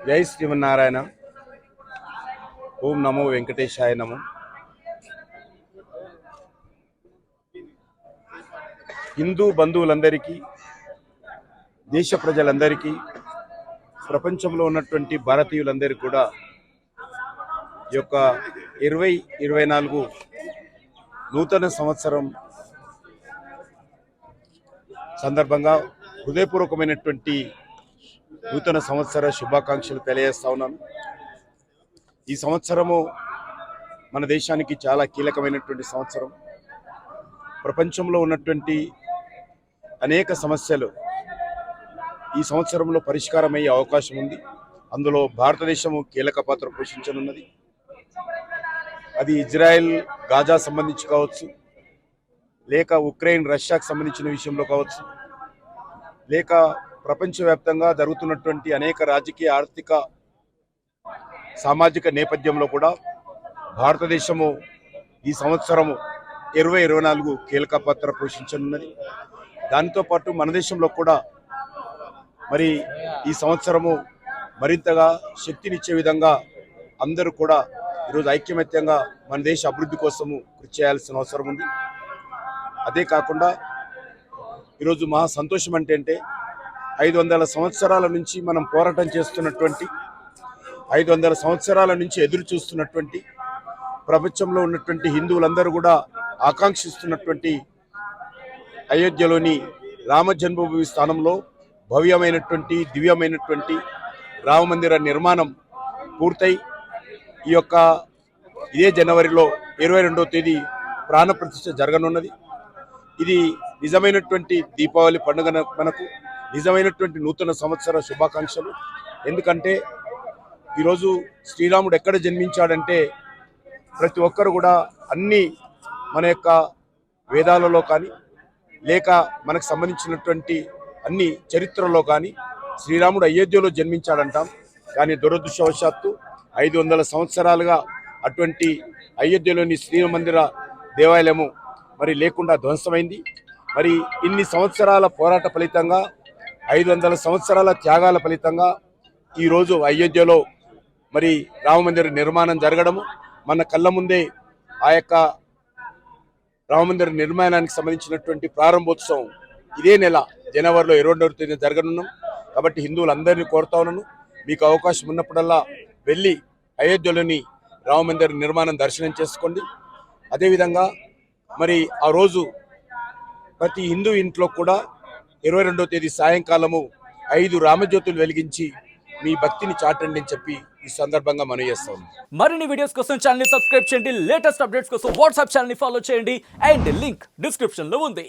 జై శ్రీమన్నారాయణ. ఓం నమో వెంకటేశాయ నమో. హిందూ బంధువులందరికీ, దేశ ప్రజలందరికీ, ప్రపంచంలో ఉన్నటువంటి భారతీయులందరికీ కూడా ఈ యొక్క 2024 నూతన సంవత్సరం సందర్భంగా హృదయపూర్వకమైనటువంటి నూతన సంవత్సర శుభాకాంక్షలు తెలియజేస్తా ఉన్నాను. ఈ సంవత్సరము మన దేశానికి చాలా కీలకమైనటువంటి సంవత్సరం. ప్రపంచంలో ఉన్నటువంటి అనేక సమస్యలు ఈ సంవత్సరంలో పరిష్కారమయ్యే అవకాశం ఉంది. అందులో భారతదేశము కీలక పాత్ర పోషించనున్నది. అది ఇజ్రాయెల్ గాజా సంబంధించి కావచ్చు, లేక ఉక్రెయిన్ రష్యాకు సంబంధించిన విషయంలో కావచ్చు, లేక ప్రపంచవ్యాప్తంగా జరుగుతున్నటువంటి అనేక రాజకీయ, ఆర్థిక, సామాజిక నేపథ్యంలో కూడా భారతదేశము ఈ సంవత్సరము 2024 కీలక పాత్ర పోషించనున్నది. దానితో పాటు మన దేశంలో కూడా మరి ఈ సంవత్సరము మరింతగా శక్తినిచ్చే విధంగా అందరూ కూడా ఈరోజు ఐక్యమత్యంగా మన దేశ అభివృద్ధి కోసము కృషి చేయాల్సిన అవసరం ఉంది. అదే కాకుండా ఈరోజు మహా సంతోషం అంటే 500 సంవత్సరాల నుంచి మనం పోరాటం చేస్తున్నటువంటి, 500 సంవత్సరాల నుంచి ఎదురు చూస్తున్నటువంటి, ప్రపంచంలో ఉన్నటువంటి హిందువులందరూ కూడా ఆకాంక్షిస్తున్నటువంటి అయోధ్యలోని రామ జన్మభూమి స్థానంలో భవ్యమైనటువంటి, దివ్యమైనటువంటి రామమందిర నిర్మాణం పూర్తయి ఇదే జనవరిలో 22వ తేదీ ప్రాణప్రతిష్ఠ జరగనున్నది. ఇది నిజమైనటువంటి దీపావళి పండుగ, మనకు నిజమైనటువంటి నూతన సంవత్సర శుభాకాంక్షలు. ఎందుకంటే ఈరోజు శ్రీరాముడు ఎక్కడ జన్మించాడంటే ప్రతి ఒక్కరు కూడా అన్ని మన యొక్క వేదాలలో కానీ, లేక మనకు సంబంధించినటువంటి అన్ని చరిత్రలో కానీ శ్రీరాముడు అయోధ్యలో జన్మించాడంటాం. కానీ దురదృష్టవశాత్తు 500 సంవత్సరాలుగా అటువంటి అయోధ్యలోని శ్రీమందిర దేవాలయము మరి లేకుండా ధ్వంసమైంది. మరి ఇన్ని సంవత్సరాల పోరాట ఫలితంగా, 500 సంవత్సరాల త్యాగాల ఫలితంగా ఈరోజు అయోధ్యలో మరి రామమందిర నిర్మాణం జరగడము, మన కళ్ళ ముందే ఆ యొక్క రామమందిర నిర్మాణానికి సంబంధించినటువంటి ప్రారంభోత్సవం ఇదే నెల జనవరిలో 22వ తేదీన జరగనున్నాం. కాబట్టి హిందువులందరినీ కోరుతా ఉన్నాను, మీకు అవకాశం ఉన్నప్పుడల్లా వెళ్ళి అయోధ్యలోని రామమందిర నిర్మాణం దర్శనం చేసుకోండి. అదేవిధంగా మరి ఆ రోజు ప్రతి హిందూ ఇంట్లో కూడా 22వ తేదీ సాయంకాలము 5 రామజ్యోతులు వెలిగించి మీ భక్తిని చాటండి అని చెప్పి ఈ సందర్భంగా మనం చేస్తాం. మరిన్ని వీడియోస్ కోసం ఛానల్ ని సబ్స్క్రైబ్ చేయండి. లేటెస్ట్ అప్డేట్స్ కోసం వాట్సాప్ ఛానల్ ని ఫాలో చేయండి. అండ్ లింక్ డిస్క్రిప్షన్ లో ఉంది.